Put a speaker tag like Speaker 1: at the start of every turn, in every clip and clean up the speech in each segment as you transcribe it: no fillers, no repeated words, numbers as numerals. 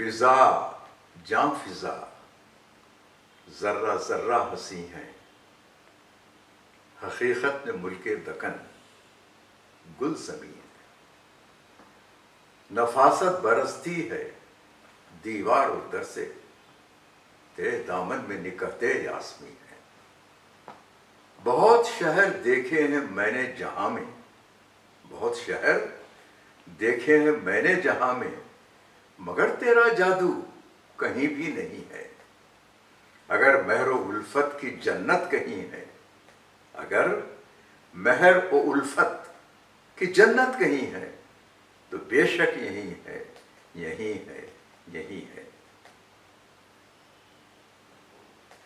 Speaker 1: फिजा जां फिजा जर्रा जर्रा हंसी है, हकीकत में मुल्के दकन गुल ज़मीं है। नफासत बरसती है दीवार और दर से, तेरे दामन में निकहते यास्मी है। बहुत शहर देखे हैं मैंने जहां में, बहुत शहर देखे हैं मैंने जहां में, मगर तेरा जादू कहीं भी नहीं है। अगर महर व उल्फत की जन्नत कहीं है, अगर महर व उल्फत की जन्नत कहीं है, तो बेशक यही है, यही है, यही है।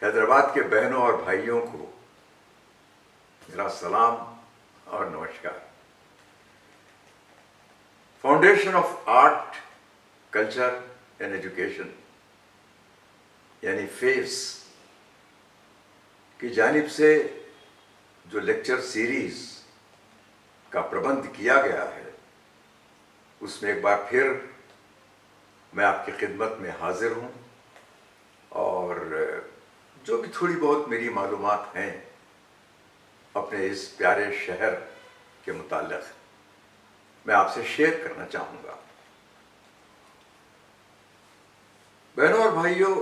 Speaker 1: हैदराबाद के बहनों और भाइयों को मेरा सलाम और नमस्कार। Foundation of art, culture and education यानी फेस की जानिब से जो लेक्चर सीरीज का प्रबंध किया गया है, उसमें एक बार फिर मैं आपकी खिदमत में हाजिर हूँ और जो भी थोड़ी बहुत मेरी मालूमात हैं अपने इस प्यारे शहर के मुताल्लिक़ मैं आपसे शेयर करना चाहूँगा। बहनों और भाइयों,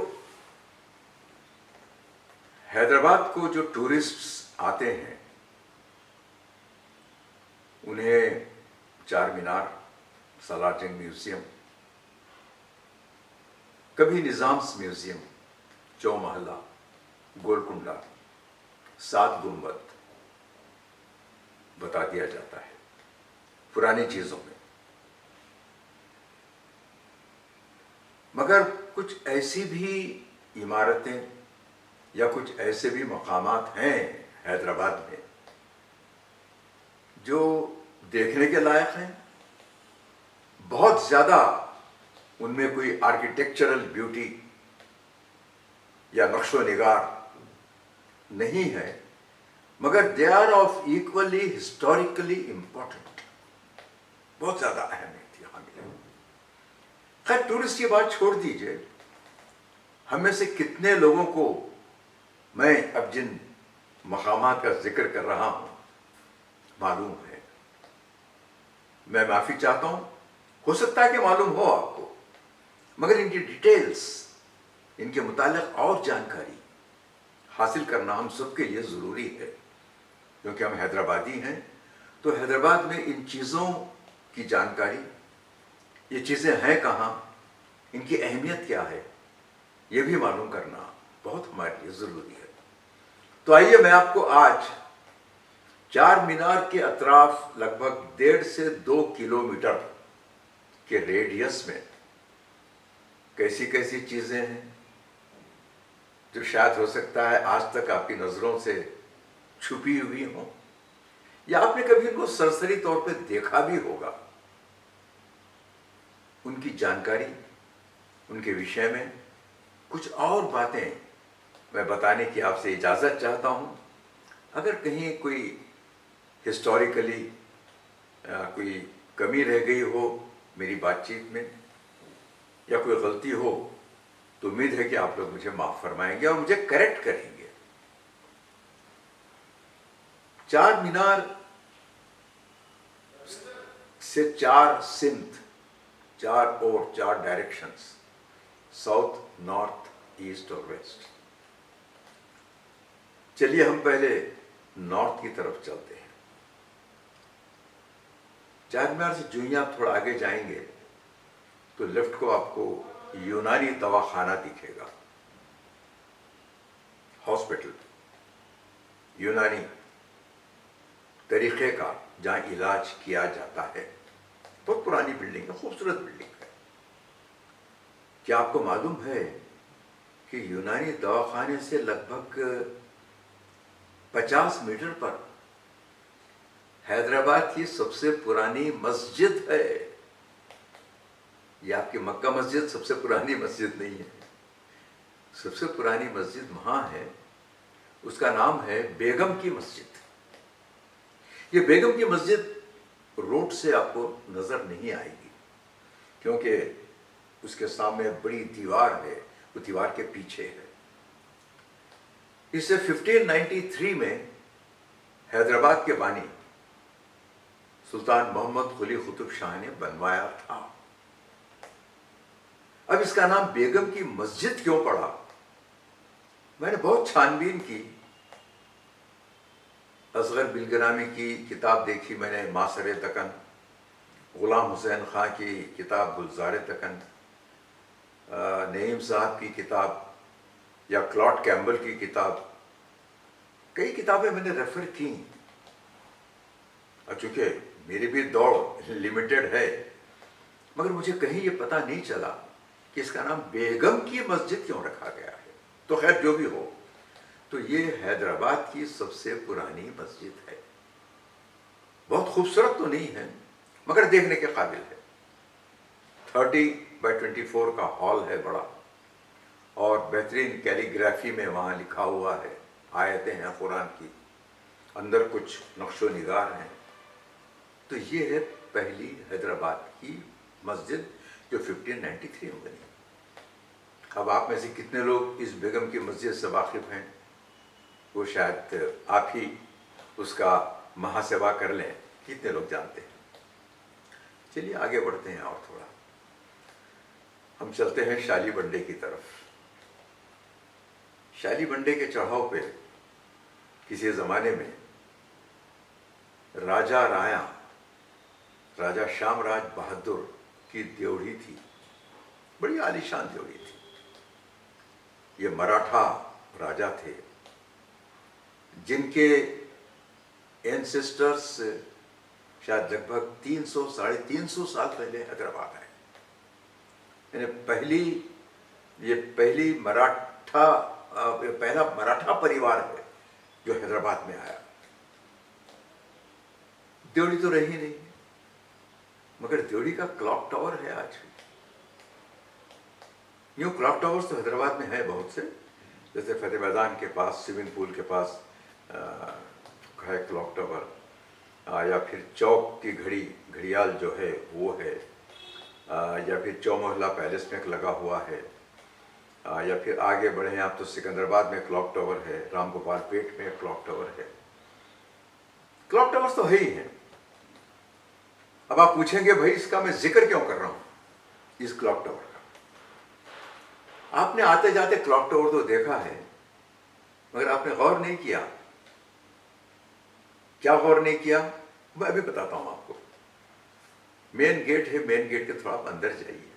Speaker 1: हैदराबाद को जो टूरिस्ट्स आते हैं उन्हें चार मीनार, सालार जंग म्यूज़ियम, कभी निज़ाम्स म्यूज़ियम, चौमहला, गोलकुंडा, सात गुंबद बता दिया जाता है पुरानी चीज़ों में। मगर कुछ ऐसी भी इमारतें या कुछ ऐसे भी मकामात हैं हैदराबाद में जो देखने के लायक हैं। बहुत ज़्यादा उनमें कोई आर्किटेक्चरल ब्यूटी या नक्शो निगार नहीं है, मगर they are of equally historically important. बहुत ज़्यादा अहमियत यहाँ मिलेगी। खैर, टूरिस्ट की बात छोड़ दीजिए, हम में से कितने लोगों को मैं अब जिन मकामात का जिक्र कर रहा हूँ मालूम है। मैं माफ़ी चाहता हूँ, हो सकता है कि मालूम हो आपको, मगर इनकी डिटेल्स, इनके मुतालिक और जानकारी हासिल करना हम सबके लिए ज़रूरी है। क्योंकि हम हैदराबादी हैं, तो हैदराबाद में इन चीज़ों की जानकारी, ये चीज़ें हैं कहाँ, इनकी अहमियत क्या है, ये भी मालूम करना बहुत हमारे लिए ज़रूरी है। तो आइए मैं आपको आज चार मीनार के अतराफ लगभग 1.5 से 2 किलोमीटर के रेडियस में कैसी कैसी चीज़ें हैं जो शायद हो सकता है आज तक आपकी नज़रों से छुपी हुई हों, या आपने कभी उनको सरसरी तौर पे देखा भी होगा, उनकी जानकारी, उनके विषय में कुछ और बातें मैं बताने की आपसे इजाज़त चाहता हूँ। अगर कहीं कोई हिस्टोरिकली कोई कमी रह गई हो मेरी बातचीत में या कोई गलती हो, तो उम्मीद है कि आप लोग मुझे माफ़ फरमाएंगे और मुझे करेक्ट करेंगे। चार मीनार से 4 सिमत, 4 और 4 डायरेक्शंस, साउथ, नॉर्थ, ईस्ट और वेस्ट। चलिए हम पहले नॉर्थ की तरफ चलते हैं। चार मीनार से जो ही आप थोड़ा आगे जाएंगे तो लेफ्ट को आपको यूनानी दवाखाना दिखेगा, हॉस्पिटल, यूनानी तरीक़े का जहाँ इलाज किया जाता है। बहुत पुरानी बिल्डिंग है, खूबसूरत बिल्डिंग है। क्या आपको मालूम है कि यूनानी दवाखाने से लगभग 50 मीटर पर हैदराबाद की सबसे पुरानी मस्जिद है। यह आपकी मक्का मस्जिद सबसे पुरानी मस्जिद नहीं है, सबसे पुरानी मस्जिद वहाँ है, उसका नाम है बेगम की मस्जिद। ये बेगम की मस्जिद रोड से आपको नज़र नहीं आएगी, क्योंकि उसके सामने बड़ी दीवार है, वो दीवार के पीछे है। इसे 1593 में हैदराबाद के बानी सुल्तान मोहम्मद कुली कुतुब शाह ने बनवाया था। अब इसका नाम बेगम की मस्जिद क्यों पड़ा? मैंने बहुत छानबीन की, असगर बिलगरामी की किताब देखी मैंने, मासरे तकन, गुलाम हुसैन खां की किताब गुलजार तकन, नईम साहब की किताब या क्लॉड कैम्बल की किताब, कई किताबें मैंने रेफर की। और चूंकि मेरी भी दौड़ लिमिटेड है, मगर मुझे कहीं ये पता नहीं चला कि इसका नाम बेगम की मस्जिद क्यों रखा गया है। तो खैर जो भी हो, तो ये हैदराबाद की सबसे पुरानी मस्जिद है। बहुत खूबसूरत तो नहीं है, मगर देखने के काबिल है। 30x24 का हॉल है बड़ा, और बेहतरीन कैलीग्राफी में वहाँ लिखा हुआ है, आयतें हैं कुरान की, अंदर कुछ नक्शो निगार हैं। तो ये है पहली हैदराबाद की मस्जिद जो 1593 में बनी। अब आप में से कितने लोग इस बेगम की मस्जिद से वाकिफ हैं? वो शायद आप ही उसका महासेवा कर लें, कितने लोग जानते हैं? चलिए आगे बढ़ते हैं और थोड़ा हम चलते हैं शाली बंडे की तरफ। शाली बंडे के चढ़ाव पे किसी ज़माने में राजा राया, राजा श्यामराज बहादुर की देवड़ी थी, बड़ी आलीशान देवड़ी थी। ये मराठा राजा थे जिनके एंसेस्टर्स शायद लगभग 300 साढ़े 300 साल पहले हैदराबाद आए। ये पहली पहला मराठा परिवार है जो हैदराबाद में आया। देवड़ी तो रही नहीं, मगर देवड़ी का क्लॉक टावर है आज भी। यूँ क्लॉक टावर्स तो हैदराबाद में है बहुत से, जैसे फतेह मैदान के पास स्विमिंग पूल के पास है क्लॉक टावर, या फिर चौक की घड़ियाल जो है वो है, या फिर चौमहला पैलेस में लगा हुआ है, या फिर आगे बढ़े आप तो सिकंदराबाद में क्लॉक टावर है, रामगोपाल पेट में क्लॉक टावर है। क्लॉक टावर्स तो है ही है। अब आप पूछेंगे भाई इसका मैं जिक्र क्यों कर रहा हूं इस क्लॉक टावर का? आपने आते जाते क्लॉक टावर तो देखा है, मगर आपने गौर नहीं किया। क्या गौर नहीं किया? मैं अभी बताता हूं आपको। मेन गेट है, मेन गेट के थोड़ा आप अंदर जाइए।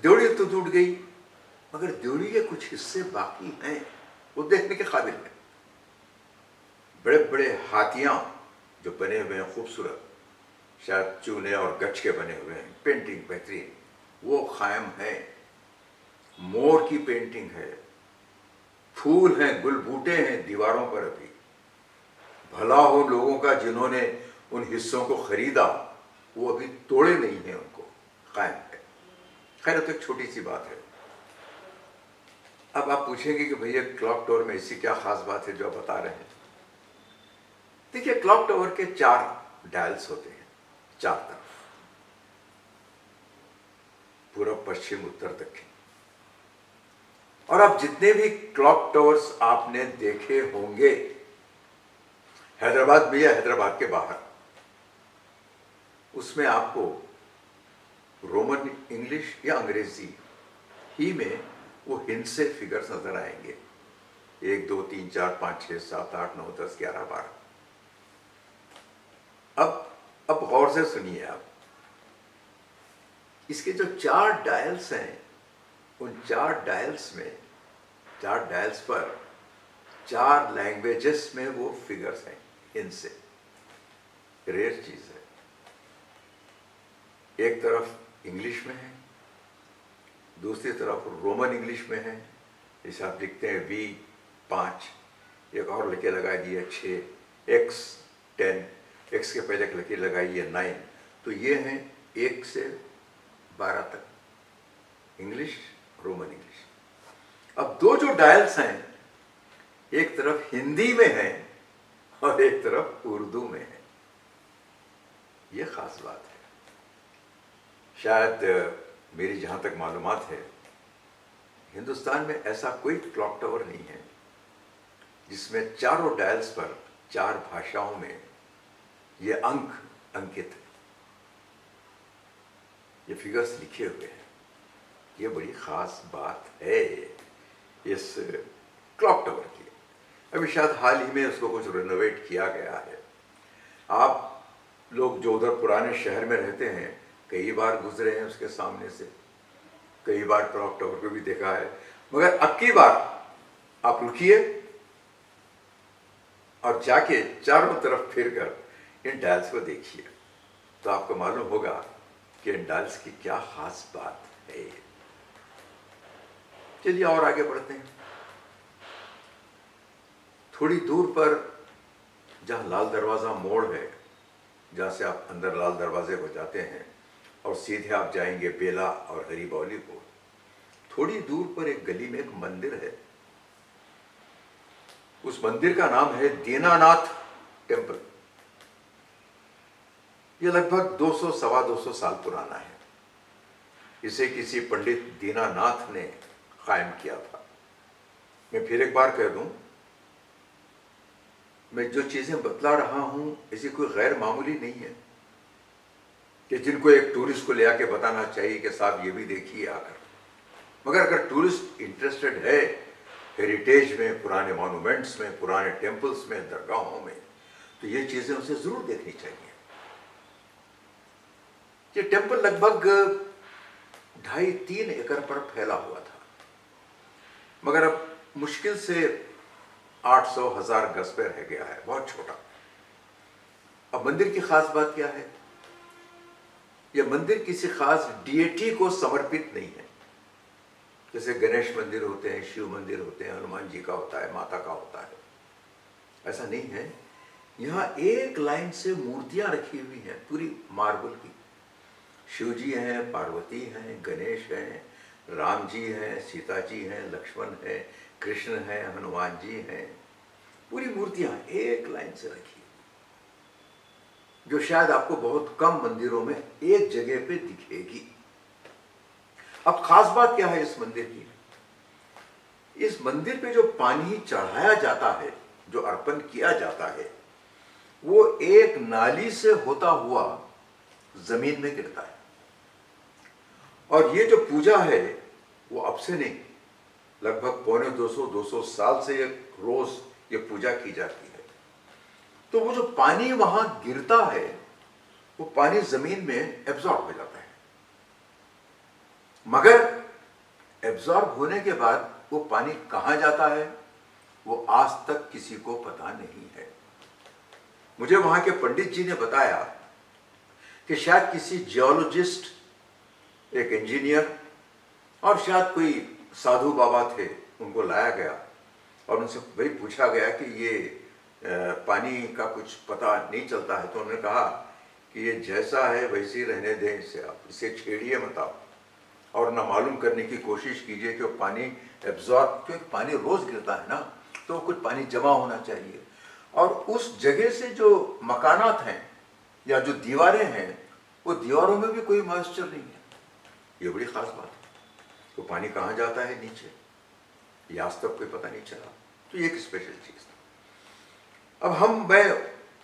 Speaker 1: देवड़ी तो टूट गई, मगर देवड़ी के कुछ हिस्से बाकी हैं, वो देखने के काबिल है। बड़े बड़े हाथियां जो बने हुए हैं खूबसूरत, शायद चूने और गच के बने हुए हैं, पेंटिंग बेहतरीन, वो कायम है। मोर की पेंटिंग है, फूल हैं, गुल बूटे हैं दीवारों पर। अभी भला हो लोगों का जिन्होंने उन हिस्सों को खरीदा, वो अभी तोड़े नहीं हैं, उनको कायम है। खैर तो एक छोटी सी बात है। अब आप पूछेंगे कि भैया क्लॉक टावर में ऐसी क्या खास बात है जो आप बता रहे हैं? देखिए, क्लॉक टावर के 4 डायल्स होते हैं, 4 तरफ, पूर्व पश्चिम उत्तर दक्षिण। और आप जितने भी क्लॉक टावर्स आपने देखे होंगे हैदराबाद में या हैदराबाद के बाहर, उसमें आपको रोमन इंग्लिश या अंग्रेजी ही में वो हिंट से फिगर्स नजर आएंगे। 1 2 3 4 5 6 7 8 9 10 11 12। अब गौर से सुनिए आप। इसके जो 4 डायल्स हैं, उन 4 डायल्स में, 4 डायल्स पर 4 लैंग्वेजेस में वो फिगर्स हैं इनसे। रेयर चीज है। एक तरफ इंग्लिश में है, दूसरी तरफ रोमन इंग्लिश में है, जैसे आप लिखते हैं V5, एक और लकीर लगा दी है 6, X 10, X के पहले एक लकीर लगाई है 9। तो ये हैं 1 से 12 तक इंग्लिश, रोमन इंग्लिश। अब 2 जो डायल्स हैं, एक तरफ हिंदी में है और एक तरफ उर्दू में है। ये खास बात है। शायद मेरी जहाँ तक मालूमात है, हिंदुस्तान में ऐसा कोई क्लॉक टावर नहीं है जिसमें चारों डायल्स पर 4 भाषाओं में ये अंक अंकित है, ये फिगर्स लिखे हुए हैं। ये बड़ी ख़ास बात है इस क्लॉक टावर की। अभी शायद हाल ही में उसको कुछ रिनोवेट किया गया है। आप लोग जो उधर पुराने शहर में रहते हैं कई बार गुजरे हैं उसके सामने से, कई बार क्लॉक टावर को भी देखा है, मगर अब की बार आप रुकिए और जाके चारों तरफ फिरकर इन डायल्स को देखिए, तो आपको मालूम होगा कि इन डायल्स की क्या खास बात है। चलिए और आगे बढ़ते हैं। थोड़ी दूर पर जहाँ लाल दरवाज़ा मोड़ है, जहाँ से आप अंदर लाल दरवाजे को जाते हैं और सीधे आप जाएंगे बेला और हरी बावली को, थोड़ी दूर पर एक गली में एक मंदिर है। उस मंदिर का नाम है दीनानाथ टेम्पल। यह लगभग 200 सवा 200 साल पुराना है। इसे किसी पंडित दीनानाथ ने कायम किया था। मैं फिर एक बार कह दूं, मैं जो चीजें बतला रहा हूं ऐसी कोई गैर मामूली नहीं है कि जिनको एक टूरिस्ट को ले आके बताना चाहिए कि साहब ये भी देखिए आकर। मगर अगर टूरिस्ट इंटरेस्टेड है हेरिटेज में, पुराने मॉन्यूमेंट्स में, पुराने टेम्पल्स में, दरगाहों में, तो ये चीजें उसे जरूर देखनी चाहिए। ये टेम्पल लगभग 2.5-3 एकड़ पर फैला हुआ था, मगर अब मुश्किल से 800-1000 गज पे रह गया है, बहुत छोटा। अब मंदिर की खास बात क्या है? यह मंदिर किसी खास डीएटी को समर्पित नहीं है। जैसे गणेश मंदिर होते हैं, शिव मंदिर होते हैं, हनुमान जी का होता है, माता का होता है, ऐसा नहीं है। यहाँ एक लाइन से मूर्तियां रखी हुई हैं पूरी मार्बल की। शिव जी हैं, पार्वती हैं, गणेश हैं, राम जी हैं, सीता जी हैं, लक्ष्मण हैं, कृष्ण हैं, हनुमान जी हैं, पूरी मूर्तियां एक लाइन से रखी, जो शायद आपको बहुत कम मंदिरों में एक जगह पे दिखेगी। अब खास बात क्या है इस मंदिर की? इस मंदिर पे जो पानी चढ़ाया जाता है, जो अर्पण किया जाता है, वो एक नाली से होता हुआ जमीन में गिरता है। और ये जो पूजा है वो अब से नहीं, लगभग 250-200 साल से रोज ये पूजा की जाती है। तो वो जो पानी वहां गिरता है, वो पानी जमीन में एब्जॉर्ब हो जाता है, मगर एब्जॉर्ब होने के बाद वो पानी कहां जाता है वो आज तक किसी को पता नहीं है। मुझे वहां के पंडित जी ने बताया कि शायद किसी जियोलॉजिस्ट, एक इंजीनियर और शायद कोई साधु बाबा थे, उनको लाया गया और उनसे वही पूछा गया कि ये पानी का कुछ पता नहीं चलता है। तो उन्होंने कहा कि ये जैसा है वैसे ही रहने दें, इसे आप इसे छेड़िए मत आप, और ना मालूम करने की कोशिश कीजिए कि वो पानी एब्जॉर्ब, क्योंकि पानी रोज गिरता है ना, तो कुछ पानी जमा होना चाहिए। और उस जगह से जो मकानात हैं या जो दीवारें हैं, वो दीवारों में भी कोई मॉइस्चर नहीं है। ये बड़ी खास बात है। तो पानी कहाँ जाता है नीचे, ये आज तक कोई पता नहीं चला। तो ये एक स्पेशल चीज था। अब मैं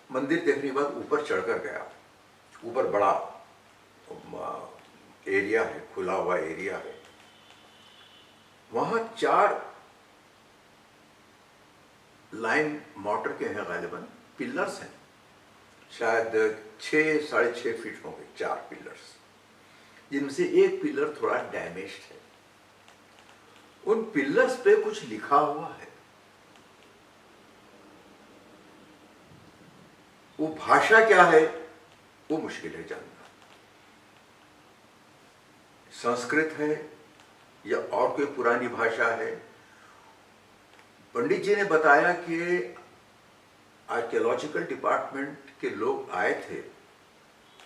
Speaker 1: मंदिर देखने के बाद ऊपर चढ़कर गया। ऊपर बड़ा एरिया है, खुला हुआ एरिया है। वहां 4 लाइन मोटर के हैं, गालिबन पिलर्स हैं, शायद 6-6.5 फीट होंगे 4 पिलर्स, जिनमें से एक पिलर थोड़ा डैमेज्ड है। उन पिलर्स पे कुछ लिखा हुआ है। वो भाषा क्या है वो मुश्किल है जानना। संस्कृत है या और कोई पुरानी भाषा है। पंडित जी ने बताया कि आर्कियोलॉजिकल डिपार्टमेंट के लोग आए थे,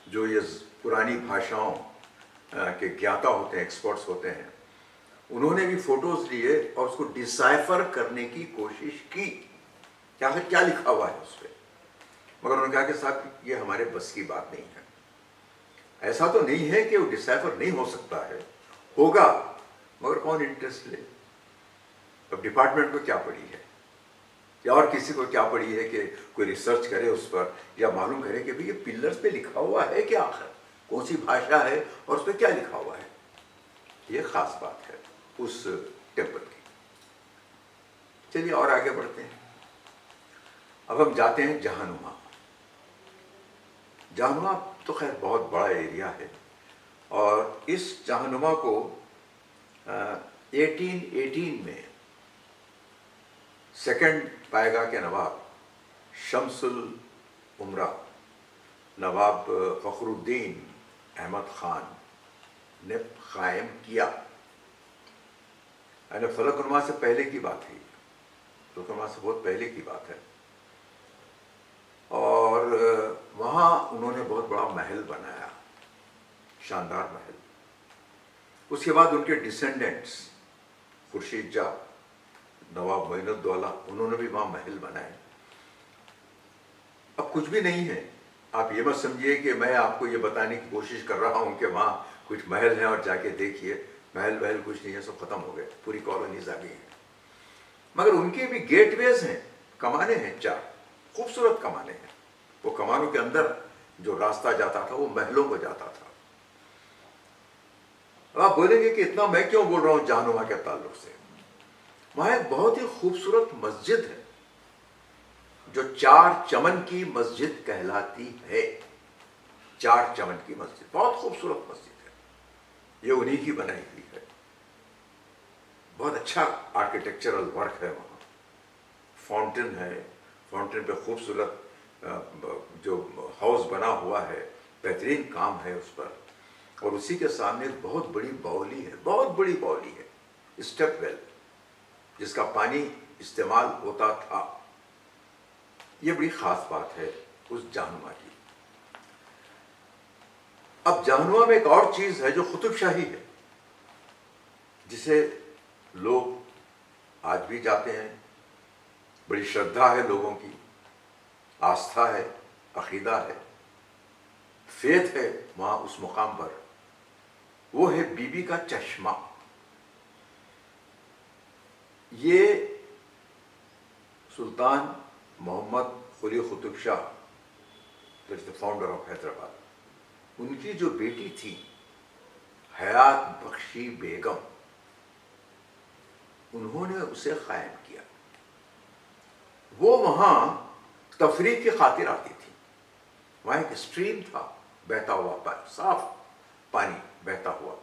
Speaker 1: जो ये पुरानी भाषाओं के ज्ञाता होते हैं, एक्सपर्ट्स होते हैं। उन्होंने भी फोटोज लिए और उसको डिसाइफर करने की कोशिश की कि आखिर क्या लिखा हुआ है उस पर, मगर उन्होंने कहा कि साहब ये हमारे बस की बात नहीं है। ऐसा तो नहीं है कि वो डिसाइफर नहीं हो सकता है, होगा, मगर कौन इंटरेस्ट ले? अब डिपार्टमेंट को क्या पड़ी है, या और किसी को क्या पड़ी है कि कोई रिसर्च करे उस पर, या मालूम करे कि भाई ये पिलर्स पे लिखा हुआ है क्या, आखिर कौन सी भाषा है और उस पर क्या लिखा हुआ है। ये खास बात है उस टेम्पल की। चलिए और आगे बढ़ते हैं। अब हम जाते हैं जहानुमा। जहानुमा तो खैर बहुत बड़ा एरिया है, और इस जहानुमा को 1818 में सेकंड पायगा के नवाब शमसुल उमरा, नवाब फखरुद्दीन अहमद खान ने कायम किया। यानी फलकनुमा से पहले की बात है, फलकनुमा से बहुत पहले की बात है। और वहाँ उन्होंने बहुत बड़ा महल बनाया, शानदार महल। उसके बाद उनके डिसेंडेंट्स खुर्शीद जा, नवाब मोइनुद्दौला, उन्होंने भी वहाँ महल बनाए। अब कुछ भी नहीं है, आप ये मत समझिए कि मैं आपको ये बताने की कोशिश कर रहा हूँ कि वहाँ कुछ महल हैं और जाके देखिए। महल वहल कुछ नहीं है, सब खत्म हो गए, पूरी कॉलोनीज आ गई हैं। मगर उनके भी गेटवेज हैं, कमाने हैं, 4 खूबसूरत कमाने हैं। वो कमानों के अंदर जो रास्ता जाता था वो महलों को जाता था। अब आप बोलेंगे कि इतना मैं क्यों बोल रहा हूँ जहानुमा के ताल्लुक से। वहाँ एक बहुत ही खूबसूरत मस्जिद है जो 4 चमन की मस्जिद कहलाती है। 4 चमन की मस्जिद, बहुत खूबसूरत मस्जिद है, ये उन्हीं की बनाई हुई है। बहुत अच्छा आर्किटेक्चरल वर्क है वहाँ। फाउंटेन है, फाउंटेन पे खूबसूरत जो हाउस बना हुआ है, बेहतरीन काम है उस पर। और उसी के सामने एक बहुत बड़ी बावली है, बहुत बड़ी बावली है, स्टेप वेल, जिसका पानी इस्तेमाल होता था। ये बड़ी खास बात है उस जहानुमा की। अब जहानुमा में एक और चीज है जो कुतुब शाही है, जिसे लोग आज भी जाते हैं। बड़ी श्रद्धा है लोगों की, आस्था है, अकीदा है, फेथ है वहां उस मुकाम पर। वो है बीबी का चश्मा। ये Sultan Mohammed Quli Qutub Shah, the founder of Hyderabad, उनकी जो बेटी थी हयात बख्शी बेगम, उन्होंने उसे कायम किया। वो वहां तफरीह की खातिर आती थी। वहां एक स्ट्रीम था, बहता हुआ पानी, साफ पानी बहता हुआ,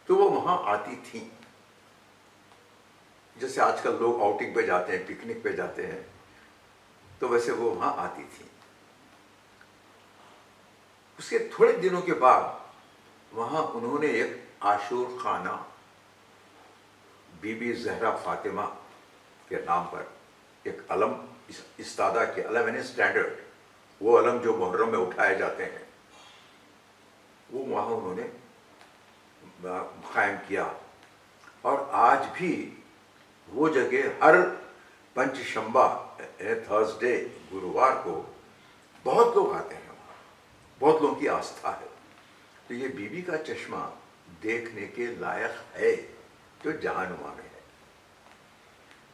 Speaker 1: तो वो वहां आती थी। जैसे आजकल लोग आउटिंग पे जाते हैं, पिकनिक पे जाते हैं, तो वैसे वो वहां आती थी। उसके थोड़े दिनों के बाद वहां उन्होंने एक आशूर खाना बीबी जहरा फातिमा के नाम पर एक अलम, इस्तादा के अलम यानी स्टैंडर्ड, वो अलम जो मुहर्रम में उठाए जाते हैं, वो वहाँ उन्होंने कायम किया। और आज भी वो जगह हर पंचशंबा थर्सडे, गुरुवार को बहुत लोग आते हैं वहाँ, बहुत लोगों की आस्था है। तो ये बीबी का चश्मा देखने के लायक है जो जहानुमा में है।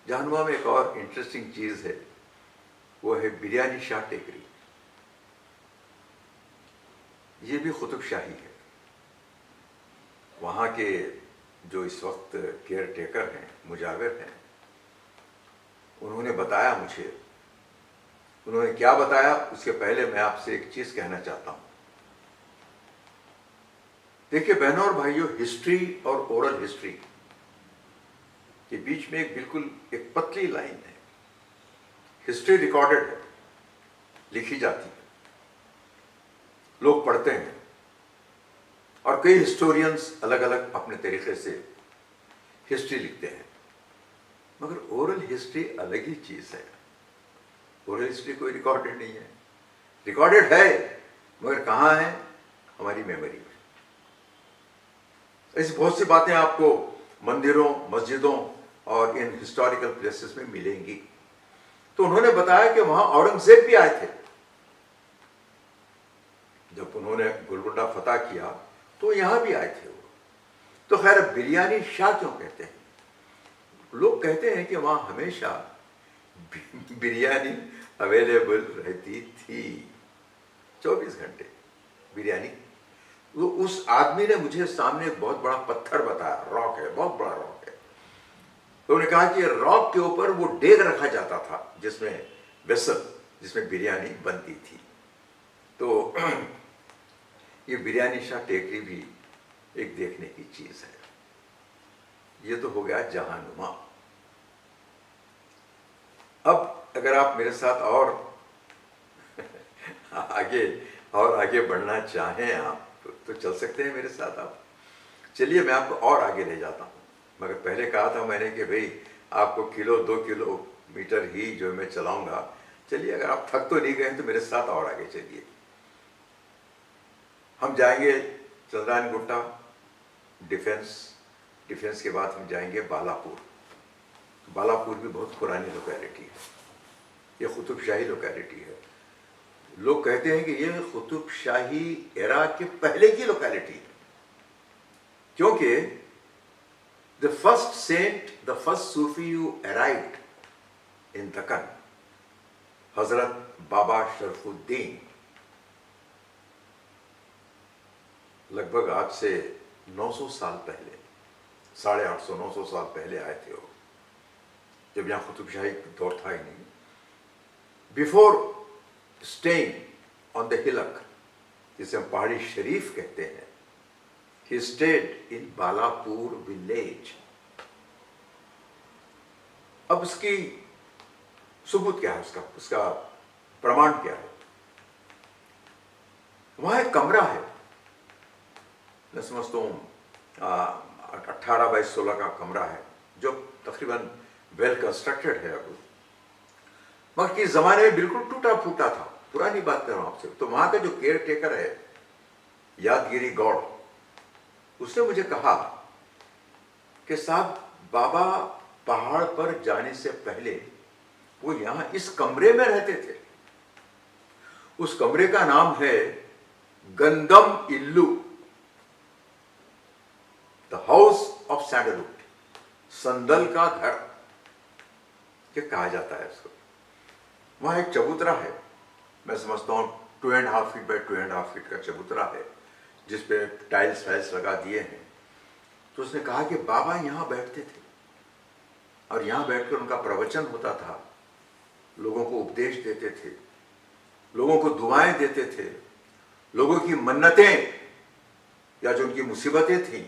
Speaker 1: जहानुमा में एक और इंटरेस्टिंग चीज़ है, वो है बिरयानी शाह टेकरी। ये भी कुतुब शाही है। वहाँ के जो इस वक्त केयर टेकर हैं, मुजाविर हैं, उन्होंने बताया मुझे। उन्होंने क्या बताया उसके पहले मैं आपसे एक चीज़ कहना चाहता हूँ। देखिए बहनों और भाइयों, हिस्ट्री और ओरल हिस्ट्री के बीच में बिल्कुल एक पतली लाइन है। हिस्ट्री रिकॉर्डेड है, लिखी जाती है, लोग पढ़ते हैं, और कई हिस्टोरियंस अलग अलग अपने तरीके से हिस्ट्री लिखते हैं। मगर ओरल हिस्ट्री अलग ही चीज है। ओरल हिस्ट्री कोई रिकॉर्डेड नहीं है, रिकॉर्डेड है मगर कहाँ है? हमारी मेमोरी में। ऐसी बहुत सी बातें आपको मंदिरों, मस्जिदों और इन हिस्टोरिकल प्लेसेस में मिलेंगी। तो उन्होंने बताया कि वहां औरंगजेब भी आए थे। जब उन्होंने गोलकुंडा फतह किया तो यहाँ भी आए थे वो। तो खैर बिरयानी शाह क्यों कहते हैं? लोग कहते हैं कि वहाँ हमेशा बिरयानी अवेलेबल रहती थी, 24 घंटे बिरयानी। वो उस आदमी ने मुझे सामने एक बहुत बड़ा पत्थर बताया, रॉक है, बहुत बड़ा रॉक है। तो उन्होंने कहा कि रॉक के ऊपर वो डेग रखा जाता था जिसमें वेसल, जिसमें बिरयानी बनती थी। तो ये बिरयानी शाह टेकरी भी एक देखने की चीज है। ये तो हो गया जहानुमा। अब अगर आप मेरे साथ और आगे बढ़ना चाहें आप तो चल सकते हैं मेरे साथ आप। चलिए मैं आपको और आगे ले जाता हूँ। मगर पहले कहा था मैंने कि भाई आपको 2 किलोमीटर ही जो मैं चलाऊंगा। चलिए अगर आप थक तो नहीं गए तो मेरे साथ और आगे चलिए। हम जाएंगे चंद्रायन गुट्टा, डिफेंस के बाद हम जाएंगे बालापुर। बालापुर भी बहुत पुरानी लोकेलिटी है, ये कुतुब शाही लोकेलिटी है। लोग कहते हैं कि ये कुतुब शाही एरा के पहले की लोकेलिटी है, क्योंकि the first Sufi who arrived in Deccan, हजरत बाबा शरफुद्दीन, लगभग आज से 900 साल पहले, 850-900 साल पहले आए थे वो, जब यहाँ कुतुब शाही दौर था ही नहीं। बिफोर स्टेइंग ऑन द हिलक, जिसे हम पहाड़ी शरीफ कहते हैं, he stayed in Balapur village. अब उसकी सबूत क्या है, उसका प्रमाण क्या है? वहां एक कमरा है, मैं समझता हूँ 18 बाई 16 का कमरा है, जो तकरीबन वेल कंस्ट्रक्टेड है। अब मगर के जमाने में बिल्कुल टूटा फूटा था, पुरानी बात कर रहा हूं आपसे। तो वहां का जो केयर टेकर है, यादगिरी गौड़, उसने मुझे कहा कि साहब बाबा पहाड़ पर जाने से पहले वो यहां इस कमरे में रहते थे। उस कमरे का नाम है गंदम इल्लू, द हाउस ऑफ सैंडलवुड, संदल का घर क्या कहा जाता है इसको। वहां एक चबूतरा है, मैं समझता हूं 2.5 फीट बाय 2.5 फीट का चबूतरा है, जिसपे टाइल्स वाइल्स लगा दिए हैं। तो उसने कहा कि बाबा यहां बैठते थे और यहां बैठकर उनका प्रवचन होता था, लोगों को उपदेश देते थे, लोगों को दुआएं देते थे, लोगों की मन्नतें या जो उनकी मुसीबतें थीं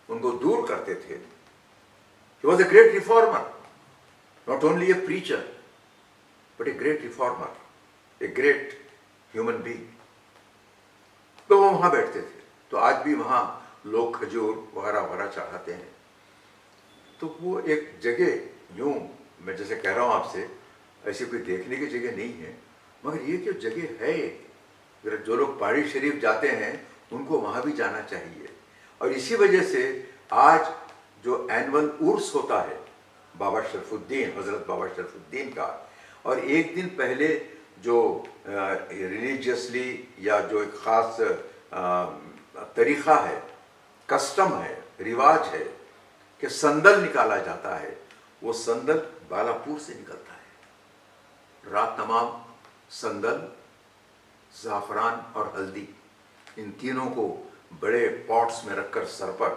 Speaker 1: उनको दूर करते थे। He was a great reformer, not only a preacher, but a great reformer, a great human being. तो वो वहां बैठते थे। तो आज भी वहां लोग खजूर वगैरह वगैरह चढ़ाते हैं। तो वो एक जगह, यूं मैं जैसे कह रहा हूं आपसे, ऐसी कोई देखने की जगह नहीं है, मगर ये क्यों जगह है। जो लोग पहाड़ी शरीफ जाते हैं उनको वहां भी जाना चाहिए। और इसी वजह से आज जो एनुअल उर्स होता है बाबा शरफुद्दीन, हजरत बाबा शरफुद्दीन का, और एक दिन पहले जो रिलीजियसली या जो एक ख़ास तरीक़ा है, कस्टम है, रिवाज है कि संदल निकाला जाता है, वो संदल बालापुर से निकलता है। रात तमाम संदल, ज़ाफ़रान और हल्दी, इन तीनों को बड़े पॉट्स में रखकर सर पर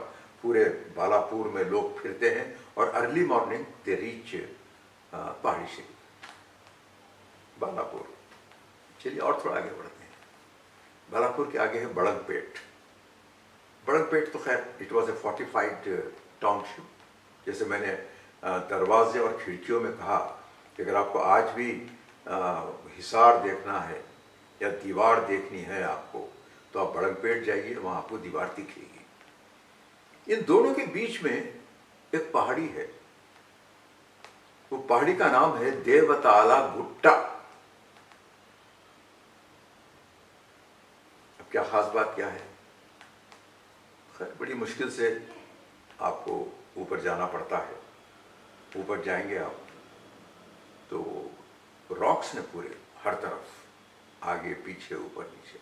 Speaker 1: पूरे बालापुर में लोग फिरते हैं और अर्ली मॉर्निंग दे रीच पहाड़ी शरीफ, बालापुर। चलिए और थोड़ा आगे बढ़ते हैं। बालापुर के आगे है बड़ंगपेट। बड़ंगपेट तो खैर it was a fortified township. जैसे मैंने दरवाजे और खिड़कियों में कहा कि अगर आपको आज भी हिसार देखना है या दीवार देखनी है आपको, तो आप बड़ंगपेट जाइए, वहाँ आपको दीवार दिखेगी। इन दोनों के बीच में एक पहाड़ी है, वो पहाड़ी का नाम है देवताला गुट्टा। अब क्या खास बात क्या है? खैर बड़ी मुश्किल से आपको ऊपर जाना पड़ता है। ऊपर जाएंगे आप तो रॉक्स ने पूरे हर तरफ, आगे पीछे ऊपर नीचे,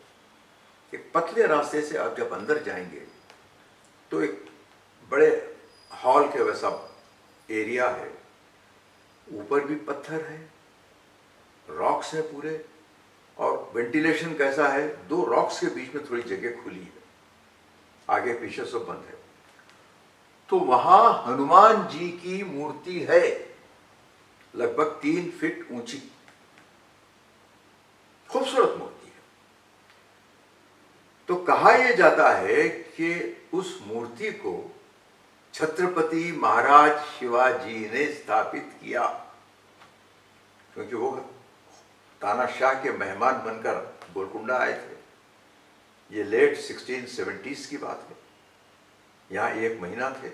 Speaker 1: एक पतले रास्ते से आप जब अंदर जाएंगे तो एक बड़े हॉल के वैसा एरिया है, ऊपर भी पत्थर है, रॉक्स है पूरे, और वेंटिलेशन कैसा है, दो रॉक्स के बीच में थोड़ी जगह खुली है, आगे पीछे सब बंद है। तो वहां हनुमान जी की मूर्ति है, लगभग 3 फीट ऊंची, खूबसूरत मूर्ति है। तो कहा यह जाता है कि उस मूर्ति को छत्रपति महाराज शिवाजी ने स्थापित किया, क्योंकि वो तानाशाह के मेहमान बनकर गोलकुंडा आए थे। ये लेट 1670s की बात है। यहाँ 1 महीना थे,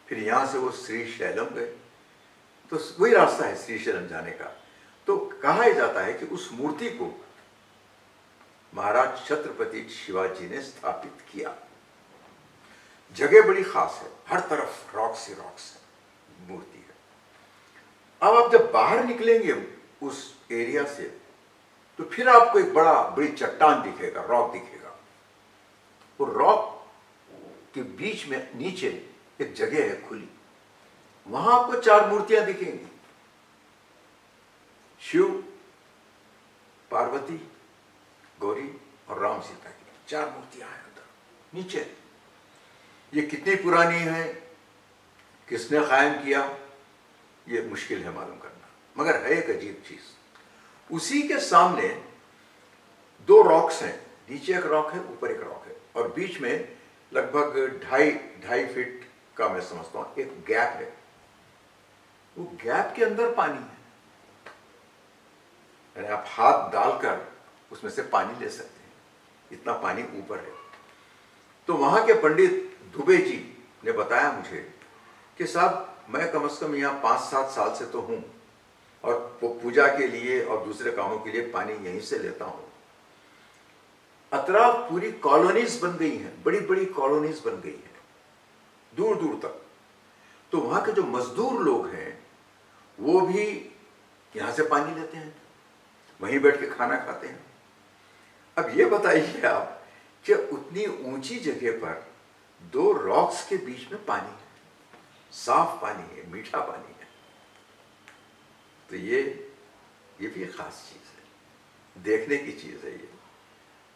Speaker 1: फिर यहाँ से वो श्रीशैलम गए, तो वही रास्ता है श्रीशैलम जाने का। तो कहा जाता है कि उस मूर्ति को महाराज छत्रपति शिवाजी ने स्थापित किया। जगह बड़ी खास है, हर तरफ रॉक्स ही रॉक्स है, मूर्ति है। अब आप जब बाहर निकलेंगे उस एरिया से तो फिर आपको एक बड़ी चट्टान दिखेगा, रॉक दिखेगा। वो रॉक के बीच में नीचे एक जगह है खुली, वहां आपको 4 मूर्तियां दिखेंगी, शिव, पार्वती, गौरी और राम सीता की 4 मूर्तियां हैं अंदर नीचे। ये कितनी पुरानी है, किसने कायम किया, ये मुश्किल है मालूम करना, मगर है एक अजीब चीज। उसी के सामने 2 रॉक्स हैं, नीचे एक रॉक है, ऊपर एक रॉक है, और बीच में लगभग 2.5 फीट का मैं समझता हूं एक गैप है। वो गैप के अंदर पानी है, यानी आप हाथ डालकर उसमें से पानी ले सकते हैं, इतना पानी ऊपर है। तो वहां के पंडित दुबे जी ने बताया मुझे कि साहब मैं कम से कम यहाँ 5-7 साल से तो हूँ, और पूजा के लिए और दूसरे कामों के लिए पानी यहीं से लेता हूँ। अतराफ पूरी कॉलोनीज बन गई हैं, बड़ी बड़ी कॉलोनीज बन गई हैं दूर दूर तक। तो वहां के जो मजदूर लोग हैं वो भी यहां से पानी लेते हैं, वहीं बैठ के खाना खाते हैं। अब ये बताइए आप कि उतनी ऊंची जगह पर 2 रॉक्स के बीच में पानी है, साफ पानी है, मीठा पानी है। तो ये भी एक खास चीज है, देखने की चीज है ये,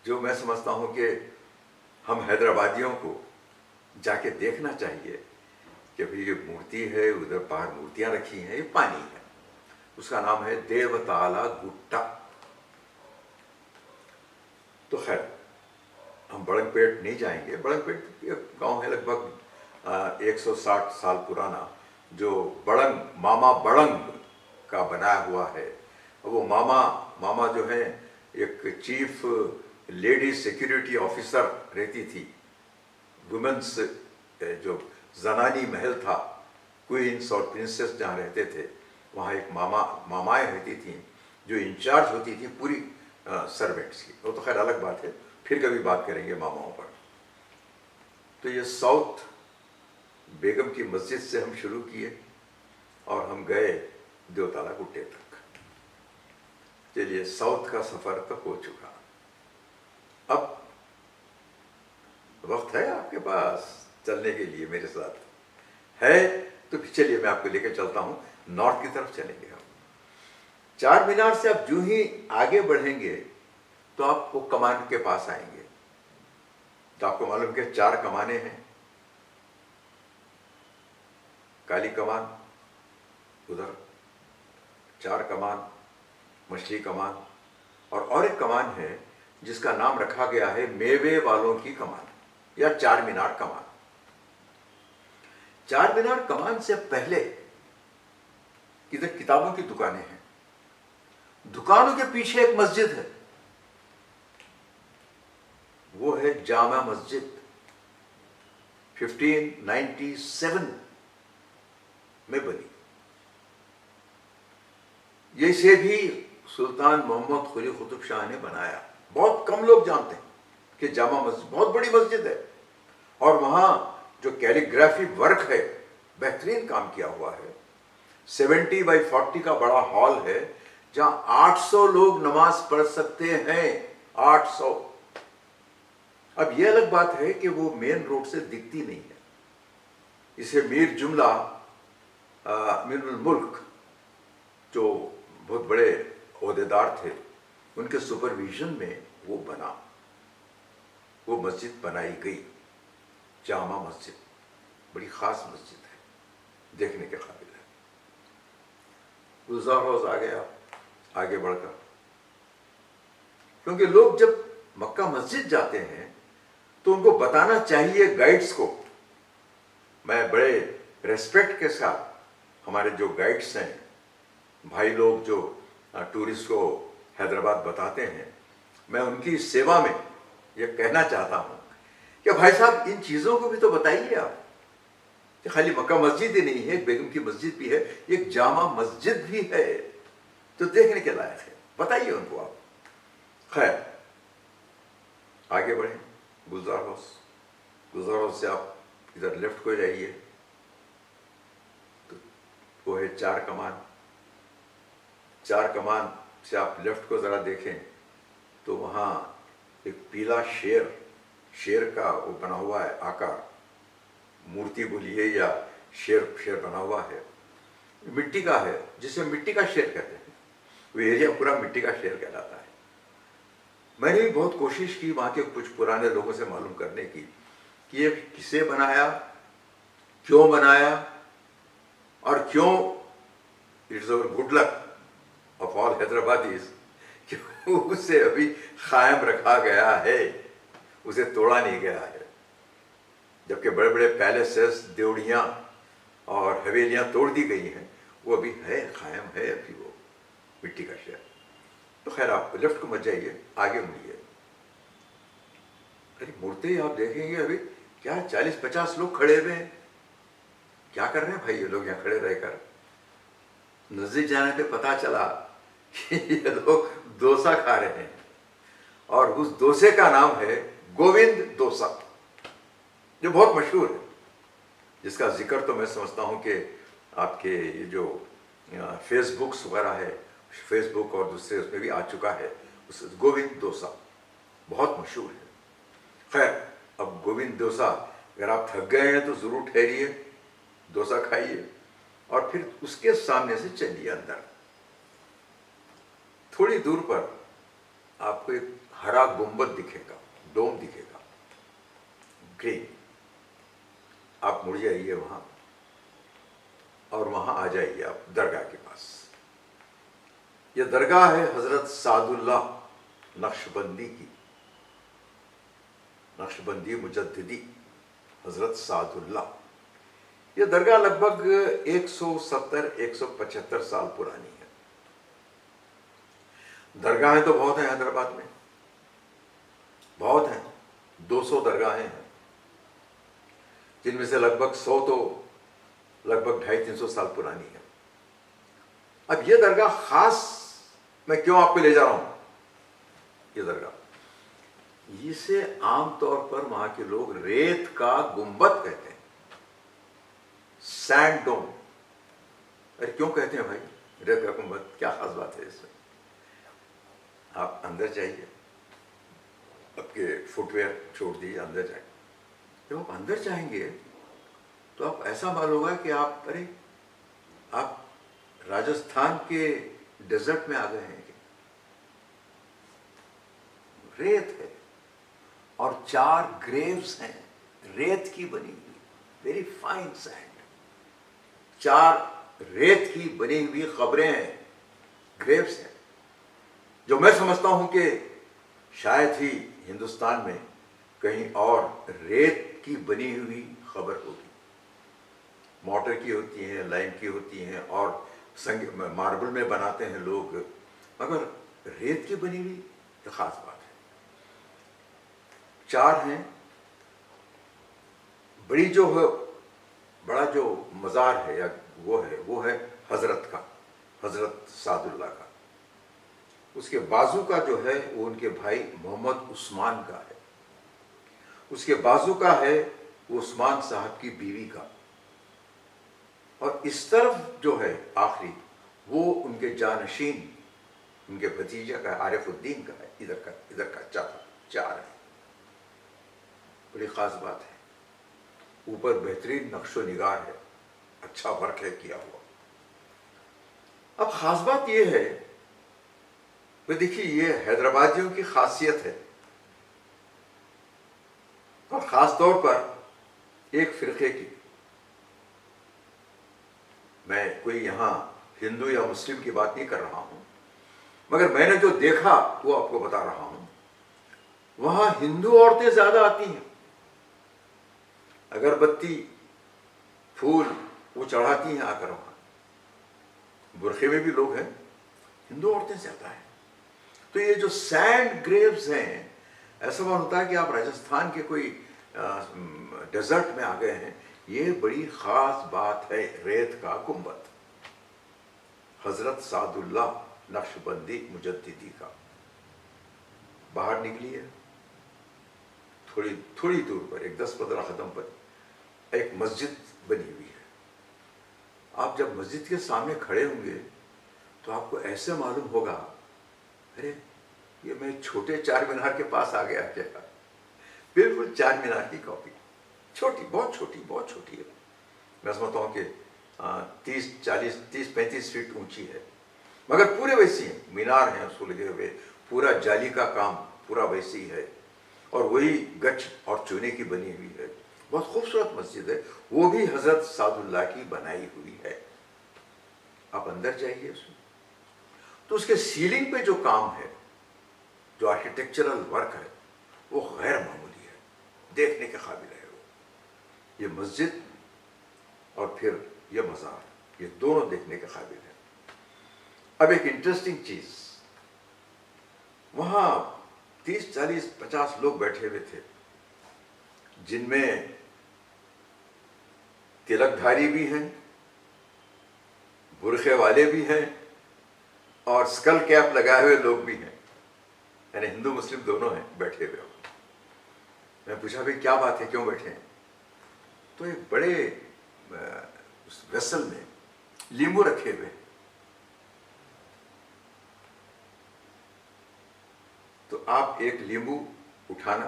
Speaker 1: जो मैं समझता हूं कि हम हैदराबादियों को जाके देखना चाहिए कि भाई ये मूर्ति है, उधर बाहर मूर्तियां रखी हैं, ये पानी है, उसका नाम है देवताला गुट्टा। तो खैर हम बड़ंगपेट नहीं जाएंगे। बड़ंगपेट एक गांव है लगभग 160 साल पुराना, जो मामा बड़ंग का बनाया हुआ है। वो मामा जो है एक चीफ लेडी सिक्योरिटी ऑफिसर रहती थी, वुमेन्स जो जनानी महल था, क्वींस और प्रिंसेस जहाँ रहते थे, वहाँ एक मामाएं रहती थी जो इंचार्ज होती थी पूरी सर्वेंट्स की। वो तो खैर अलग बात है, फिर कभी बात करेंगे मामाओं पर। तो ये साउथ बेगम की मस्जिद से हम शुरू किए और हम गए देवताला गुट्टे तक। चलिए, साउथ का सफर तो हो चुका, अब वक्त है आपके पास चलने के लिए मेरे साथ है, तो चलिए मैं आपको लेकर चलता हूं, नॉर्थ की तरफ चलेंगे हम। 4 मीनार से आप जो ही आगे बढ़ेंगे तो आप वो कमान के पास आएंगे। तो आपको मालूम कि 4 कमाने हैं, काली कमान उधर, 4 कमान, मछली कमान, और एक कमान है जिसका नाम रखा गया है मेवे वालों की कमान या 4 मीनार कमान। 4 मीनार कमान से पहले इधर किताबों की दुकानें हैं, दुकानों के पीछे एक मस्जिद है, वो है जामा मस्जिद। 1597 में बनी। ये से भी सुल्तान मोहम्मद कुली कुतुब शाह ने बनाया। बहुत कम लोग जानते हैं कि जामा मस्जिद बहुत बड़ी मस्जिद है, और वहां जो कैलीग्राफी वर्क है बेहतरीन काम किया हुआ है। 70 बाई 40 का बड़ा हॉल है जहां 800 लोग नमाज पढ़ सकते हैं। 800 अब यह अलग बात है कि वो मेन रोड से दिखती नहीं है। इसे मीर जुमला मीरुल मुल्क जो बहुत बड़े ओहदेदार थे, उनके सुपरविजन में वो बना, वो मस्जिद बनाई गई, जामा मस्जिद, बड़ी खास मस्जिद है, देखने के काबिल है। गुलजार हाउस आ गया आगे बढ़कर, क्योंकि लोग जब मक्का मस्जिद जाते हैं तो उनको बताना चाहिए गाइड्स को। मैं बड़े रेस्पेक्ट के साथ हमारे जो गाइड्स हैं, भाई लोग जो टूरिस्ट को हैदराबाद बताते हैं, मैं उनकी सेवा में ये कहना चाहता हूँ कि भाई साहब इन चीज़ों को भी तो बताइए आप, कि खाली मक्का मस्जिद ही नहीं है, एक बेगम की मस्जिद भी है, एक जामा मस्जिद भी है जो देखने के लायक है, बताइए उनको आप। खैर आगे बढ़े, गुलजार हाउस से आप इधर लेफ्ट को जाइए तो वो है चार कमान से आप लेफ्ट को जरा देखें तो वहाँ एक पीला शेर का वो बना हुआ है आकार, मूर्ति बोलिए या शेर बना हुआ है, मिट्टी का है, जिसे मिट्टी का शेर कहते हैं। वो एरिया पूरा मिट्टी का शेर कहलाता है। मैंने भी बहुत कोशिश की वहाँ के कुछ पुराने लोगों से मालूम करने की कि ये किसे बनाया, क्यों बनाया, और क्यों it's our good luck of all Hyderabadis कि उसे अभी कायम रखा गया है, उसे तोड़ा नहीं गया है। जबकि बड़े बड़े पैलेसेस, देवड़ियाँ और हवेलियाँ तोड़ दी गई हैं, वो अभी है, कायम है अभी वो मिट्टी का शहर। तो खैर आप लेफ्ट को मत जाइए, आगे मुड़िए। अरे मुड़ते आप देखेंगे अभी क्या 40-50 लोग खड़े हुए हैं। क्या कर रहे हैं भाई ये लोग यहाँ खड़े रहकर? नजदीक जाने पे पता चला कि ये लोग डोसा खा रहे हैं, और उस डोसे का नाम है गोविंद डोसा, जो बहुत मशहूर है, जिसका जिक्र तो मैं समझता हूँ कि आपके ये जो फेसबुक्स वगैरह है, फेसबुक और दूसरे उसमें भी आ चुका है। उस गोविंद डोसा बहुत मशहूर है। खैर अब गोविंद डोसा, अगर आप थक गए हैं तो ज़रूर ठहरिए, डोसा खाइए, और फिर उसके सामने से चलिए अंदर। थोड़ी दूर पर आपको एक हरा गुंबद दिखेगा, डोम दिखेगा, ग्रीन। आप मुड़ जाइए वहाँ, और वहाँ आ जाइए आप दरगाह के पास। यह दरगाह है हज़रत सादुल्लाह नक्शबंदी की, नक्शबंदी मुजद्दिदी हज़रत सादुल्लाह। यह दरगाह लगभग 170-175 साल पुरानी है। दरगाहें तो बहुत हैं हैदराबाद में, बहुत हैं, 200 दरगाहें हैं, जिनमें से लगभग 100 तो लगभग 250-300 साल पुरानी है। अब यह दरगाह खास मैं क्यों आपको ले जा रहा हूं, यह दरगाह, इसे आमतौर पर वहां के लोग रेत का गुंबद कहते हैं, सैंड डोम। अरे क्यों कहते हैं भाई रेत का गुंबद, क्या खास बात है इसमें? आप अंदर जाइए, आपके फुटवेयर छोड़ दीजिए, अंदर जाइए। जब आप अंदर जाएंगे तो आप ऐसा मालूम होगा कि आप, अरे आप राजस्थान के डेजर्ट में आ गए हैं। रेत है और 4 ग्रेव्स हैं, रेत की बनी हुई, वेरी फाइन सैंड। 4 रेत की बनी हुई कब्रें हैं, ग्रेव्स हैं, जो मैं समझता हूं कि शायद ही हिंदुस्तान में कहीं और रेत की बनी हुई खबर होगी। मोटर की होती हैं, लाइम की होती हैं, और मार्बल में बनाते हैं लोग, मगर रेत की बनी हुई तो खास बात है। 4 हैं। बड़ी जो है, बड़ा जो मज़ार है या वो है हजरत का, हजरत सादुल्लाह का। उसके बाजू का जो है वो उनके भाई मोहम्मद उस्मान का है। उसके बाजू का है वो उस्मान साहब की बीवी का, और इस तरफ जो है आखिरी वो उनके जानशीन, उनके भतीजा का, आरिफुद्दीन का है। इधर का 4 है। बड़ी ख़ास बात है। ऊपर बेहतरीन नक्शो निगार है, अच्छा वर्क है किया हुआ। अब ख़ास बात यह है कि देखिए, ये हैदराबादियों की खासियत है, और ख़ास तौर पर एक फ़िरक़े की। मैं कोई यहाँ हिंदू या मुस्लिम की बात नहीं कर रहा हूँ, मगर मैंने जो देखा वो आपको बता रहा हूँ। वहाँ हिंदू औरतें ज़्यादा आती हैं, अगरबत्ती फूल वो चढ़ाती हैं आकर वहाँ। बुरखे में भी लोग हैं, हिंदू औरतें ज़्यादा हैं। तो ये जो सैंड ग्रेव्स हैं, ऐसा मन होता है कि आप राजस्थान के कोई डेजर्ट में आ गए हैं। ये बड़ी ख़ास बात है। रेत का गुंबद, हज़रत सादुल्ला नक्शबंदी मुजद्दिदी का। बाहर निकलिए, थोड़ी दूर पर, एक 10-15 कदम पर एक मस्जिद बनी हुई है। आप जब मस्जिद के सामने खड़े होंगे तो आपको ऐसे मालूम होगा, अरे ये मैं छोटे चार मीनार के पास आ गया क्या। बिल्कुल चार मीनार की कॉपी, छोटी, बहुत छोटी है। मैं समझता हूँ कि 30-35 फीट ऊंची है, मगर पूरे वैसी हैं। मीनार हैं उसको लगे हुए, पूरा जाली का काम पूरा वैसी है, और वही गच और चूने की बनी हुई है। बहुत खूबसूरत मस्जिद है, वो भी हज़रत सादुल्ला की बनाई हुई है। आप अंदर जाइए उसमें, तो उसके सीलिंग पे जो काम है, जो आर्किटेक्चरल वर्क है, वो गैर मामूली है, देखने के काबिल है वो। ये मस्जिद और फिर ये मज़ार, ये दोनों देखने के काबिल है। अब एक इंटरेस्टिंग चीज़, वहाँ 30-40-50 लोग बैठे हुए थे, जिनमें तिलकधारी भी हैं, बुरखे वाले भी हैं, और स्कल कैप लगाए हुए लोग भी हैं, यानी हिंदू मुस्लिम दोनों हैं बैठे हुए। मैं पूछा, भाई क्या बात है, क्यों बैठे हैं? तो एक बड़े उस वेसल में लींबू रखे हुए, तो आप एक लींबू उठाना,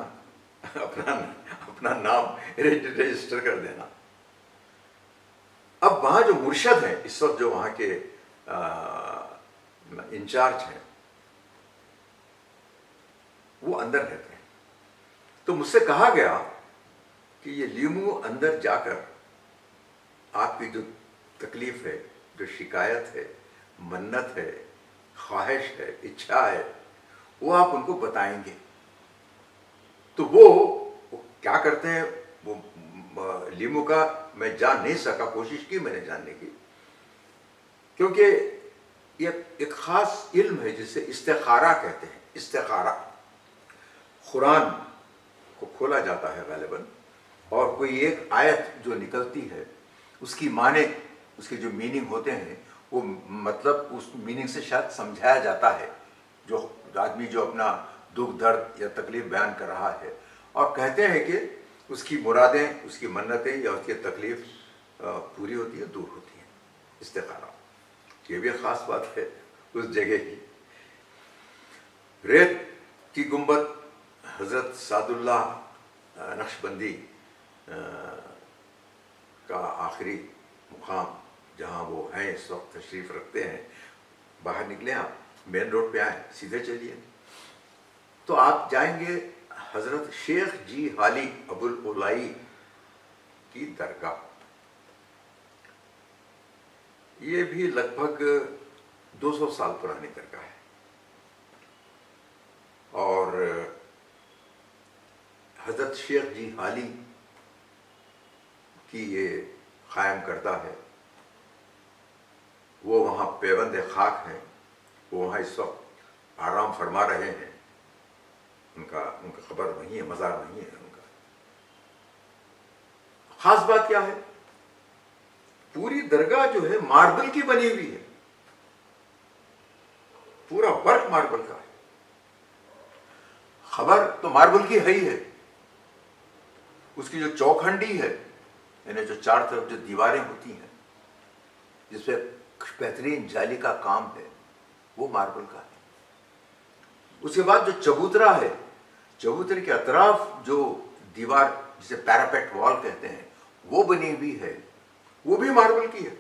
Speaker 1: अपना नाम रजिस्टर कर देना। अब वहाँ जो मुर्शद हैं इस वक्त, जो वहाँ के इंचार्ज हैं, वो अंदर रहते हैं। तो मुझसे कहा गया कि ये लीमू अंदर जाकर आपकी जो तकलीफ है, जो शिकायत है, मन्नत है, ख्वाहिश है, इच्छा है, वो आप उनको बताएंगे। तो वो क्या करते हैं, वो लीमू का मैं जान नहीं सका, कोशिश की मैंने जानने की, क्योंकि ये एक ख़ास इल्म है जिसे इस्तिखारा कहते हैं। इस्तिखारा, कुरान को खोला जाता है गालिबन, और कोई एक आयत जो निकलती है, उसकी माने, उसके जो मीनिंग होते हैं, वो मतलब उस मीनिंग से शायद समझाया जाता है जो आदमी जो अपना दुख दर्द या तकलीफ़ बयान कर रहा है, और कहते हैं कि उसकी मुरादें, उसकी मन्नतें या उसकी तकलीफ़ पूरी होती है, दूर होती है। इस्तिखारा, ये भी ख़ास बात है उस जगह की। रेत की गुंबद, हज़रत सादुल्ला नक्शबंदी का आखिरी मुकाम, जहाँ वो हैं इस वक्त, तशरीफ़ रखते हैं। बाहर निकले आप, मेन रोड पे आए, सीधे चलिए तो आप जाएंगे हज़रत शेख जी हाली अबुल उलाई की दरगाह। ये भी लगभग 200 साल पुरानी दरगाह है, और हज़रत शेख जी हाली की ये क़ायम करदा है। वो वहाँ पेवंद खाक हैं, वो वहाँ इस वक्त आराम फरमा रहे हैं। उनका ख़बर वहीं है, मज़ार वहीं है उनका। ख़ास बात क्या है, पूरी दरगाह जो है मार्बल की बनी हुई है, पूरा वर्क मार्बल का है। खबर तो मार्बल की है ही है, उसकी जो चौखंडी है, यानी जो चार तरफ जो दीवारें होती हैं जिसपे बेहतरीन जाली का काम है, वो मार्बल का है। उसके बाद जो चबूतरा है, चबूतरे के अतराफ जो दीवार जिसे पैरापेट वॉल कहते हैं वो बनी हुई है, वो भी मार्बल की है।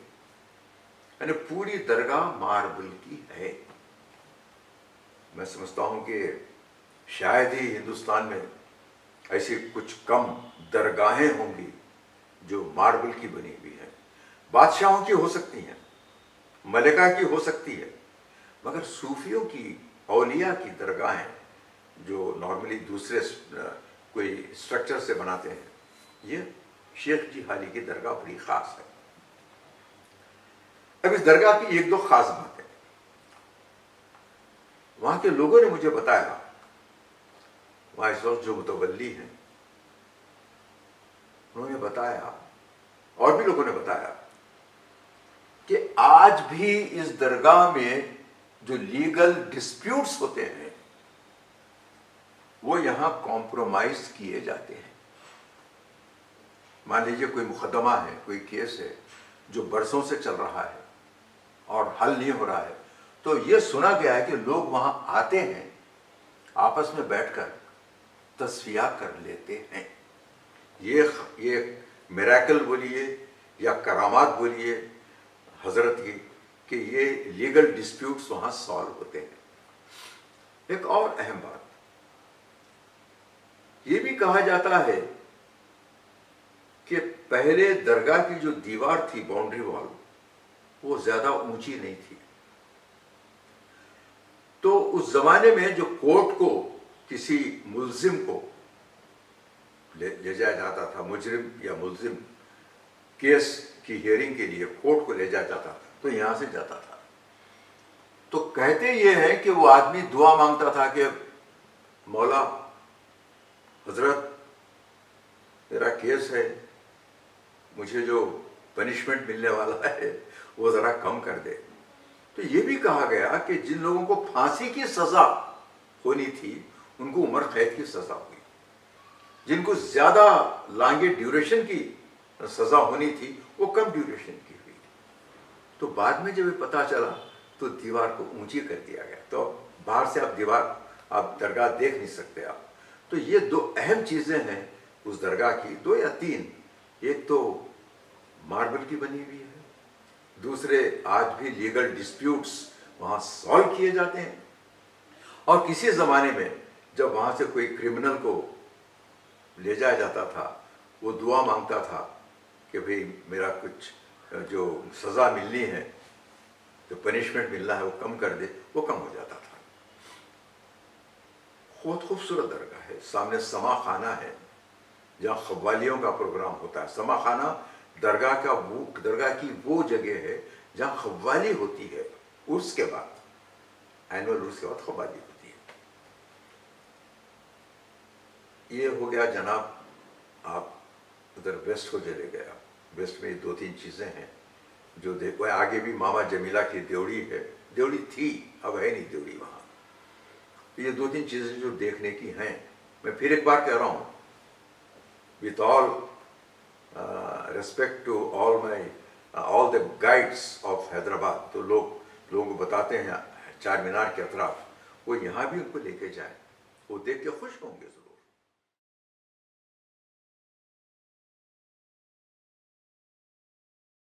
Speaker 1: यानी पूरी दरगाह मार्बल की है। मैं समझता हूं कि शायद ही हिंदुस्तान में ऐसी कुछ कम दरगाहें होंगी जो मार्बल की बनी हुई है। बादशाहों की हो सकती हैं, मलिका की हो सकती है, मगर सूफियों की, औलिया की दरगाहें जो नॉर्मली दूसरे कोई स्ट्रक्चर से बनाते हैं, ये शेख जी हाली की दरगाह बड़ी खास है। अब इस दरगाह की एक दो खास बातें वहां के लोगों ने मुझे बताया, वहां इस वक्त जो मुतवल्ली हैं उन्होंने बताया, और भी लोगों ने बताया कि आज भी इस दरगाह में जो लीगल डिस्प्यूट्स होते हैं वो यहां कॉम्प्रोमाइज किए जाते हैं। मान लीजिए कोई मुकदमा है, कोई केस है जो बरसों से चल रहा है और हल नहीं हो रहा है, तो यह सुना गया है कि लोग वहां आते हैं, आपस में बैठकर तस्फिया कर लेते हैं। ये मिरेकल बोलिए या करामात बोलिए हजरत की, कि ये लीगल डिस्प्यूट्स वहां सॉल्व होते हैं। एक और अहम बात ये भी कहा जाता है कि पहले दरगाह की जो दीवार थी, बाउंड्री वॉल, वो ज्यादा ऊंची नहीं थी। तो उस जमाने में जो कोर्ट को किसी मुल्जिम को ले जाया जाता था, मुजरिम या मुल्जिम केस की हियरिंग के लिए कोर्ट को ले जाया जाता था, तो यहां से जाता था। तो कहते ये हैं कि वो आदमी दुआ मांगता था कि मौला हजरत मेरा केस है, मुझे जो पनिशमेंट मिलने वाला है वो जरा कम कर दे। तो ये भी कहा गया कि जिन लोगों को फांसी की सजा होनी थी उनको उम्र कैद की सजा हुई, जिनको ज्यादा लंबे ड्यूरेशन की सजा होनी थी वो कम ड्यूरेशन की हुई। तो बाद में जब ये पता चला तो दीवार को ऊंची कर दिया गया, तो बाहर से आप दरगाह देख नहीं सकते आप। तो ये दो अहम चीजें हैं उस दरगाह की, दो या तीन। एक तो मार्बल की बनी हुई है, दूसरे आज भी लीगल डिस्प्यूट्स वहां सॉल्व किए जाते हैं, और किसी जमाने में जब वहां से कोई क्रिमिनल को ले जाया जाता था वो दुआ मांगता था कि भाई मेरा कुछ जो सजा मिलनी है, जो पनिशमेंट मिलना है वो कम कर दे, वो कम हो जाता था। बहुत खूबसूरत दरगाह है। सामने समा खाना है जहाँ खव्वालियों का प्रोग्राम होता है। समा खाना दरगाह की वो जगह है जहाँ खव्वाली होती है, उर्स के बाद, एनुअल उर्स के बाद खव्वाली होती है। ये हो गया जनाब, आप उधर वेस्ट को चले गया। वेस्ट में दो तीन चीजें हैं जो देखो, आगे भी मामा जमीला की देवड़ी है, देवड़ी थी, अब है नहीं देवड़ी वहां। तो ये दो तीन चीजें जो देखने की हैं। मैं फिर एक बार कह रहा हूं, with all respect to all the guides of Hyderabad, तो लोगों को बताते हैं चार मीनार के अतराफ, वो यहाँ भी उनको लेके जाए, वो देख के खुश होंगे।